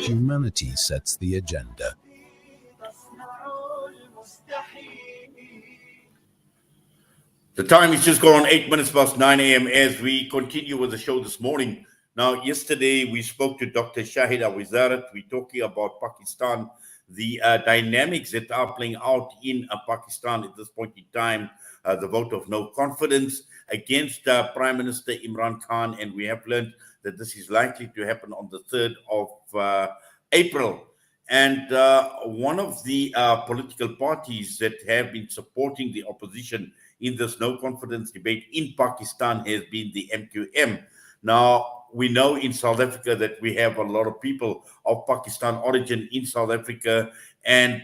humanity sets the agenda. The time is just gone 8 minutes past 9 a.m. as we continue with the show this morning. Now, yesterday we spoke to Dr. Shahida Wizarat. We're talking about Pakistan, the dynamics that are playing out in Pakistan at this point in time, the vote of no confidence against Prime Minister Imran Khan, and we have learned that this is likely to happen on the 3rd of April. And one of the political parties that have been supporting the opposition in this no confidence debate in Pakistan has been the MQM. Now, we know in South Africa that we have a lot of people of Pakistan origin in South Africa, and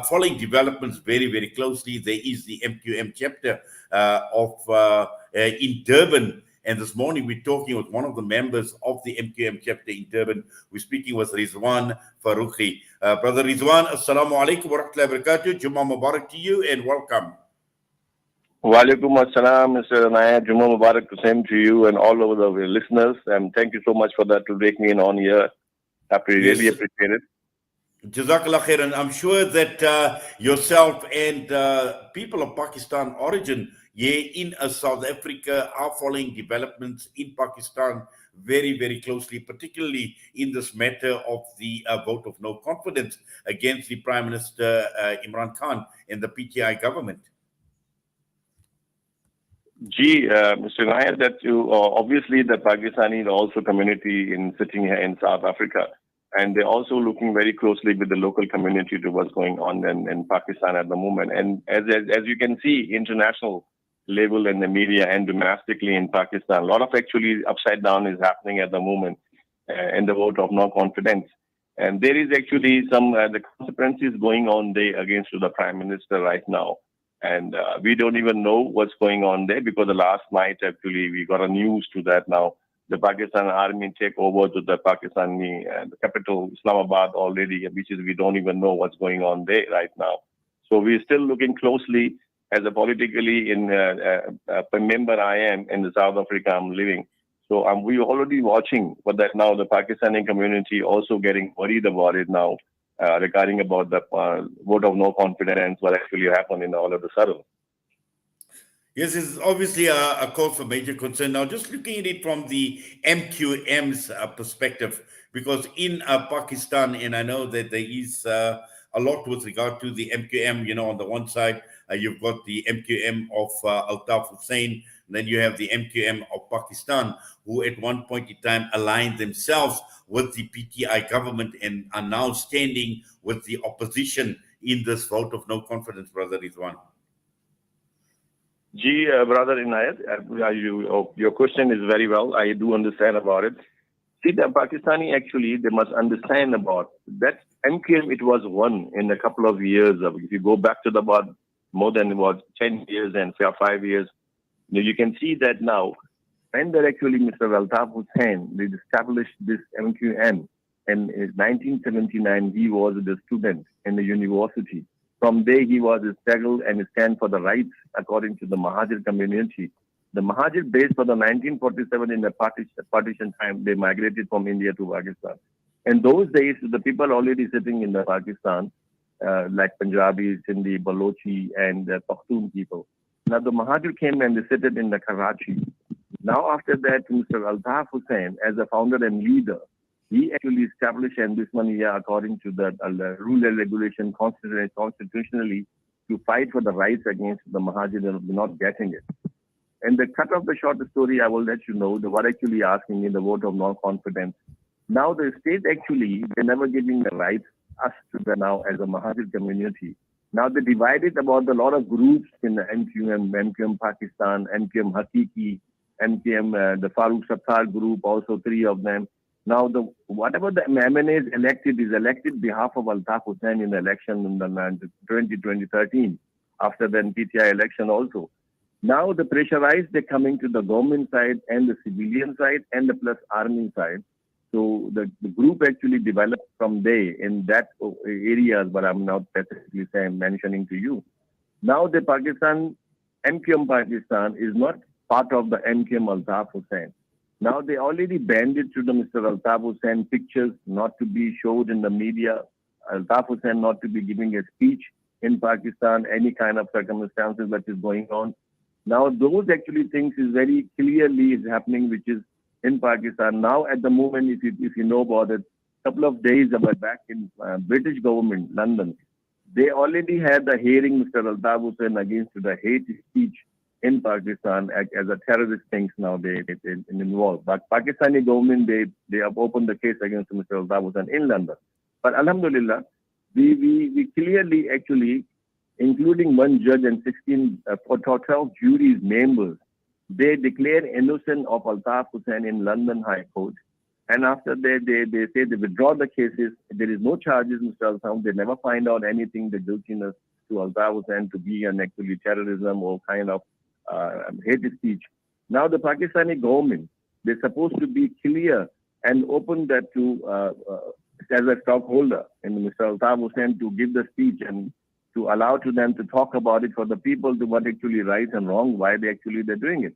following developments very, very closely, there is the MQM chapter in Durban. And this morning, we're talking with one of the members of the MQM chapter in Durban. We're speaking with Rizwan Farooqui. Brother Rizwan, Assalamu alaikum wa rahmatullahi wa barakatuh. Jummah Mubarak to you and welcome. Wa alaikum assalam, Mr. Anayat. Jummah Mubarak, the same to you and all over the listeners. And thank you so much for that to take me in on here. Really appreciate it. Jazakallah khairan. I'm sure that yourself and people of Pakistan origin in South Africa are following developments in Pakistan very, very closely, particularly in this matter of the vote of no confidence against the Prime Minister Imran Khan and the PTI government. Mr. Nayar, that you obviously the Pakistani also community in sitting here in South Africa, and they're also looking very closely with the local community to what's going on in Pakistan at the moment. And as you can see, international level in the media and domestically in Pakistan, a lot of actually upside down is happening at the moment in the vote of no confidence. And there is actually some the consequences going on there against the Prime Minister right now. And we don't even know what's going on there because the last night actually we got a news to that now. The Pakistan army take over to the Pakistani the capital Islamabad already, which is we don't even know what's going on there right now. So we're still looking closely as a politically a member I am in the South Africa I'm living. So we're already watching for that now. The Pakistani community also getting worried about it now regarding about the vote of no confidence, what actually happened in all of the sudden. Yes, it's obviously a cause for major concern. Now, just looking at it from the MQM's perspective, because in Pakistan, and I know that there is a lot with regard to the MQM, on the one side, you've got the MQM of Altaf Hussain, and then you have the MQM of Pakistan, who at one point in time aligned themselves with the PTI government and are now standing with the opposition in this vote of no confidence, Brother Rizwan. Brother Inayat, your question is very well. I do understand about it. See, the Pakistani actually, they must understand about that MQM, it was won in a couple of years. If you go back to about more than 10 years and 5 years, you can see that now. When that actually Mr. Altaf Hussain, they established this MQM in 1979, he was a student in the university. From there, he was struggled and stand for the rights according to the Mahajir community. The Mahajir based for the 1947 in the partition time, they migrated from India to Pakistan. In those days, the people already sitting in the Pakistan, like Punjabi, Sindhi, Balochi, and Pakhtun people. Now the Mahajir came and they settled in the Karachi. Now after that, Mr. Altaf Hussain, as a founder and leader, he actually established and this one year according to the rule and regulation constitutionally to fight for the rights against the Mahajir and not getting it. And the cut of the short story, I will let you know, they were actually asking in the vote of no confidence. Now the state actually, they're never giving the rights us to the now as a Mahajir community. Now they divided about a lot of groups in the MQM Pakistan, MQM Hakiki, MQM, the Farooq Sattar group, also 3 of them. Now, whatever the MNA is elected behalf of Altaf Hussain in the election in the 2013, after the PTI election also. Now, the pressurized, they're coming to the government side and the civilian side and the plus army side. So the group actually developed from there in that areas, but I'm not specifically mentioning to you. Now, the MQM Pakistan is not part of the MQM Altaf Hussain. Now they already banned it to the Mr. Altaf Hussain pictures not to be showed in the media, Altaf Hussain not to be giving a speech in Pakistan, any kind of circumstances that is going on. Now those actually things is very clearly is happening, which is in Pakistan. Now at the moment, if you know about it, couple of days back in British government, London, they already had the hearing Mr. Altaf Hussain against the hate speech in Pakistan as a terrorist things now they involved. But Pakistani government, they have opened the case against Mr. Altaf Hussain in London. But alhamdulillah, we clearly actually, including one judge and 12 juries members, they declare innocent of Altaf Hussain in London High Court. And after that, they say they withdraw the cases. There is no charges, Mr. Altaf. They never find out anything, the guiltiness to Altaf Hussain to be an actually terrorism or kind of hate speech. Now the Pakistani government, they're supposed to be clear and open that to, as a stockholder in Mr. Altaf Hussain to give the speech and to allow to them to talk about it for the people to what actually right and wrong, why they're doing it.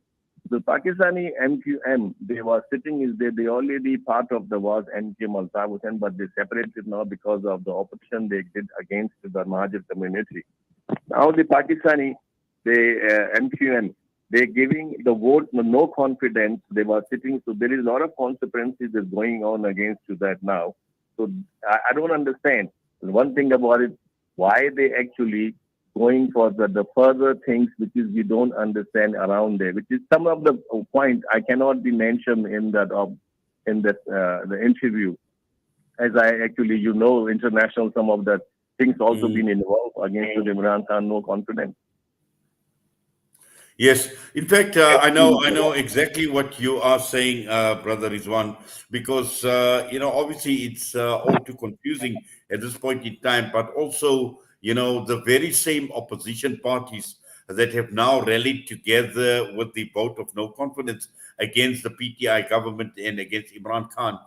The Pakistani MQM, they were sitting is there, they already part of the was MQM Altaf Hussain, but they separated now because of the opposition they did against the Mahajir community. Now the Pakistani, the MQM, they're giving the vote no confidence. They were sitting, so there is a lot of consequences that's going on against to that now. So I don't understand. One thing about it, why they actually going for the further things which is we don't understand around there, which is some of the points I cannot be mentioned in that the interview, as I actually international some of the things also been involved against Imran Khan, no confidence. Yes, in fact, I know exactly what you are saying, Brother Rizwan, because obviously it's all too confusing at this point in time. But also, the very same opposition parties that have now rallied together with the vote of no confidence against the PTI government and against Imran Khan,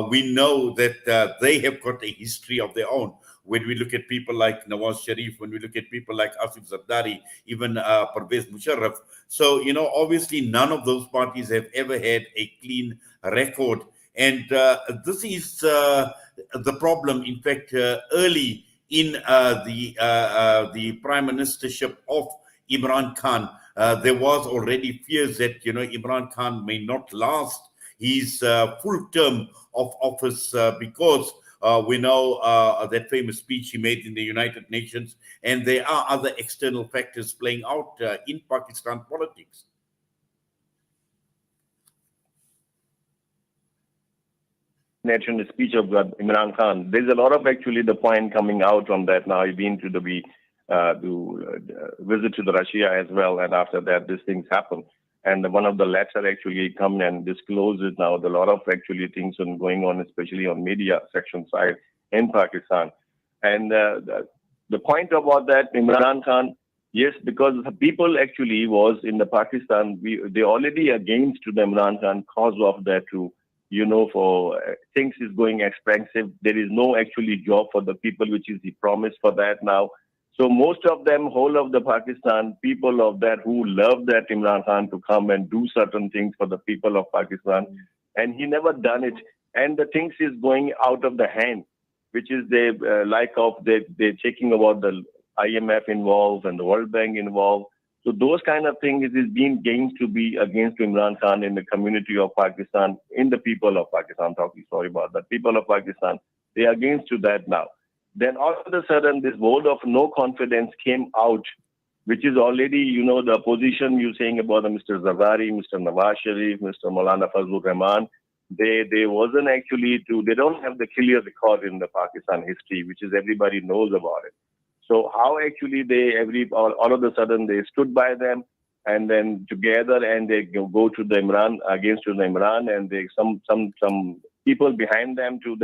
we know that they have got a history of their own. When we look at people like Nawaz Sharif, when we look at people like Asif Zardari, even Pervez Musharraf. So, obviously none of those parties have ever had a clean record. And this is the problem. In fact, early in the prime ministership of Imran Khan, there was already fears that, Imran Khan may not last his full term of office because we know that famous speech he made in the United Nations, and there are other external factors playing out in Pakistan politics. National speech of Imran Khan. There's a lot of actually the point coming out from that now. I've been to visit to the Russia as well, and after that, these things happen. And one of the letter actually come and discloses now a lot of actually things going on, especially on media section side in Pakistan. And the point about that, Imran Khan, yes, because the people actually was in the Pakistan, they already against to the Imran Khan cause of that too. For things is going expensive. There is no actually job for the people, which is the promise for that now. So most of them, whole of the Pakistan, people of that who love that Imran Khan to come and do certain things for the people of Pakistan. And he never done it. And the things is going out of the hand, which is they're checking about the IMF involved and the World Bank involved. So those kind of things is being gained to be against Imran Khan in the community of Pakistan, in the people of Pakistan, sorry about that, people of Pakistan, they are against to that now. Then all of a sudden, this vote of no confidence came out, which is already, the opposition you're saying about Mr. Zardari, Mr. Nawaz Sharif, Mr. Maulana Fazlur Rahman, they wasn't actually they don't have the clear record in the Pakistan history, which is everybody knows about it. So how actually all of a sudden they stood by them and then together and they go to the Imran, against to the Imran, and they some people behind them to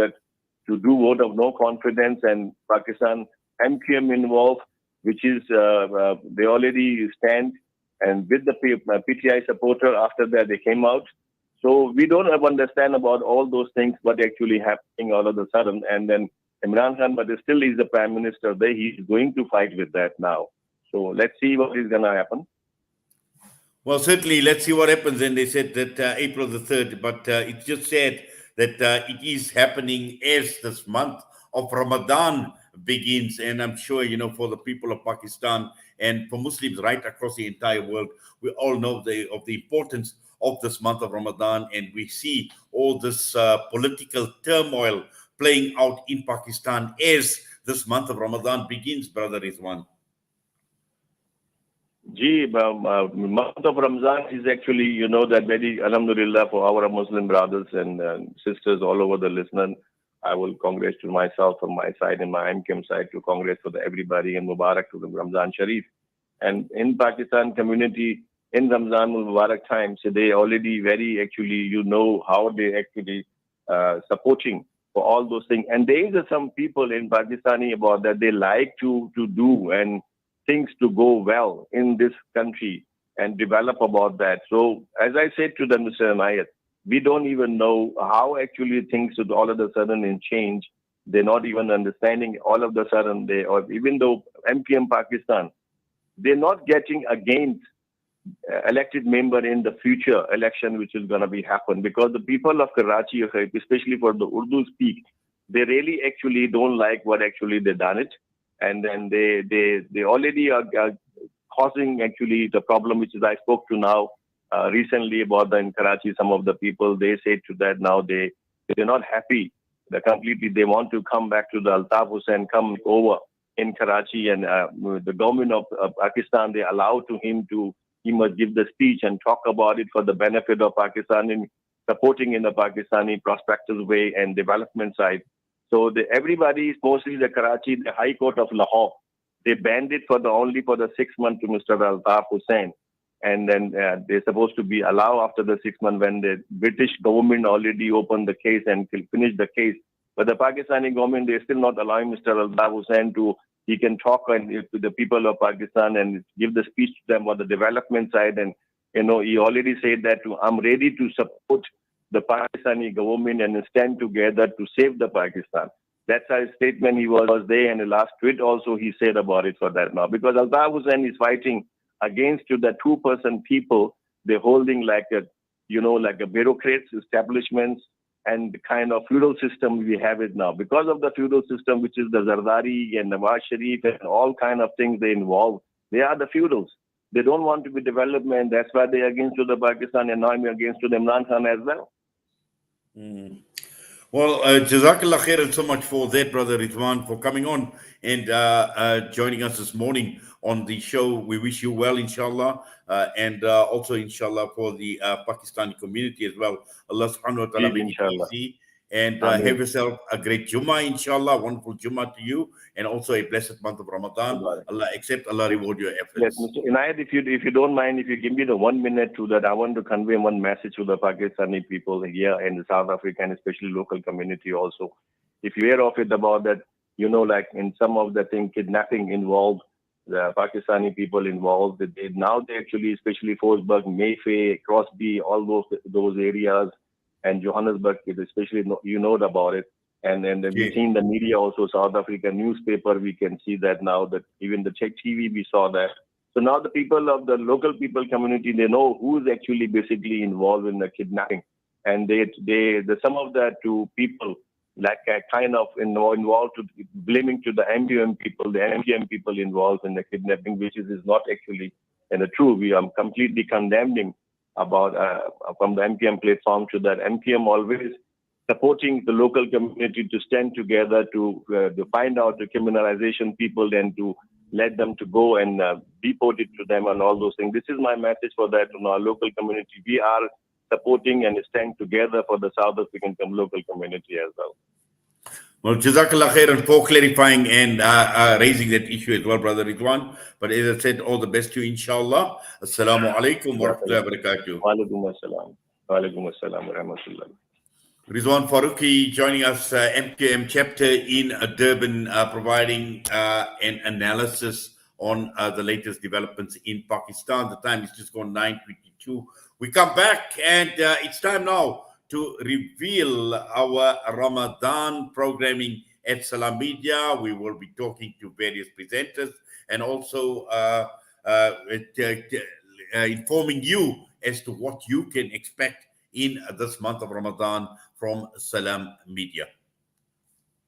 do vote of no confidence, and Pakistan MQM involved, which is they already stand, and with the PTI supporter after that they came out. So we don't understand about all those things, what actually happening all of a sudden, and then Imran Khan, but still he's the prime minister there. He's going to fight with that now. So let's see what is going to happen. Well, certainly, let's see what happens. And they said that April the 3rd, but it's just said that it is happening as this month of Ramadan begins. And I'm sure, for the people of Pakistan and for Muslims right across the entire world, we all know of the importance of this month of Ramadan. And we see all this political turmoil playing out in Pakistan as this month of Ramadan begins, Brother Rizwan. Month of Ramzan is actually, that very, alhamdulillah, for our Muslim brothers and sisters all over the listener. I will congratulate myself from my side and my MKM side to congratulate everybody and Mubarak to the Ramzan Sharif. And in Pakistan community, in Ramzan Mubarak time, so they already very actually, how they actually supporting for all those things. And there is some people in Pakistani about that they like to do and things to go well in this country and develop about that. So as I said to them, Mr. Anayat, we don't even know how actually things should all of a sudden in change. They're not even understanding all of a sudden or even though MPM Pakistan, they're not getting against elected member in the future election, which is going to be happen because the people of Karachi, especially for the Urdu speak, they really actually don't like what actually they done it. And then they already are causing actually the problem, which is I spoke to now recently about in Karachi. Some of the people, they say to that now they're not happy. They completely, they want to come back to the Altaf Hussain, come over in Karachi and the government of Pakistan, they allow to him to, he must give the speech and talk about it for the benefit of Pakistan in supporting in the Pakistani prospective way and development side. So everybody, mostly the Karachi, the High Court of Lahore, they banned it only for the 6 months to Mr. Altaf Hussain. And then they're supposed to be allowed after the 6 months when the British government already opened the case and finished the case. But the Pakistani government, they're still not allowing Mr. Altaf Hussain he can talk to the people of Pakistan and give the speech to them on the development side. And, he already said that I'm ready to support the Pakistani government and stand together to save the Pakistan. That's a statement he was there, and the last tweet also he said about it for that now. Because Altaf Hussain is fighting against the 2% people, they're holding like a bureaucrats, establishments, and the kind of feudal system we have it now. Because of the feudal system, which is the Zardari and Nawaz Sharif and all kind of things they involve, they are the feudals. They don't want to be development. That's why they're against the Pakistan, and now I'm against the Imran Khan as well. Mm. Well, Jazakallah khairan so much for that, Brother Rizwan, for coming on and joining us this morning on the show. We wish you well, inshallah, and also, inshallah, for the Pakistani community as well. Allah subhanahu wa ta'ala make it easy. And have yourself a great Jummah, inshallah, wonderful Jummah to you, and also a blessed month of Ramadan. Allah accept, Allah reward your efforts. Yes, Mr. Inayat, if you don't mind, if you give me the 1 minute to that, I want to convey one message to the Pakistani people here in the South Africa and especially local community also. If you hear of it about that, like in some of the thing, kidnapping involved, the Pakistani people involved, they actually, especially Forsberg, Mayfair, Crosby, all those areas, and Johannesburg, especially about it. And then we've seen the media also, South African newspaper, we can see that now, that even the Czech TV, we saw that. So now the people of the local people community, they know who is actually basically involved in the kidnapping. And some of the two people, like kind of involved to blaming to the MPM people, the MPM people involved in the kidnapping, which is not actually true. We are completely condemning about from the MPM platform to that. MPM always supporting the local community to stand together to find out the criminalization people and to let them to go and deport it to them and all those things. This is my message for that in our local community. We are supporting and stand together for the South African local community as well. Well, Jazakallah khairan for clarifying and raising that issue as well, Brother Rizwan. But as I said, all the best to you, inshallah. Assalamu alaikum wa rahmatullahi wa barakatuh. Wa alaikum assalam. Wa alaikum assalam wa rahmatullah. Rizwan Farooqui joining us, MKM chapter in Durban, providing an analysis on the latest developments in Pakistan. The time is just gone 9:22. We come back and it's time now to reveal our Ramadan programming at Salam Media. We will be talking to various presenters and also informing you as to what you can expect in this month of Ramadan from Salam Media.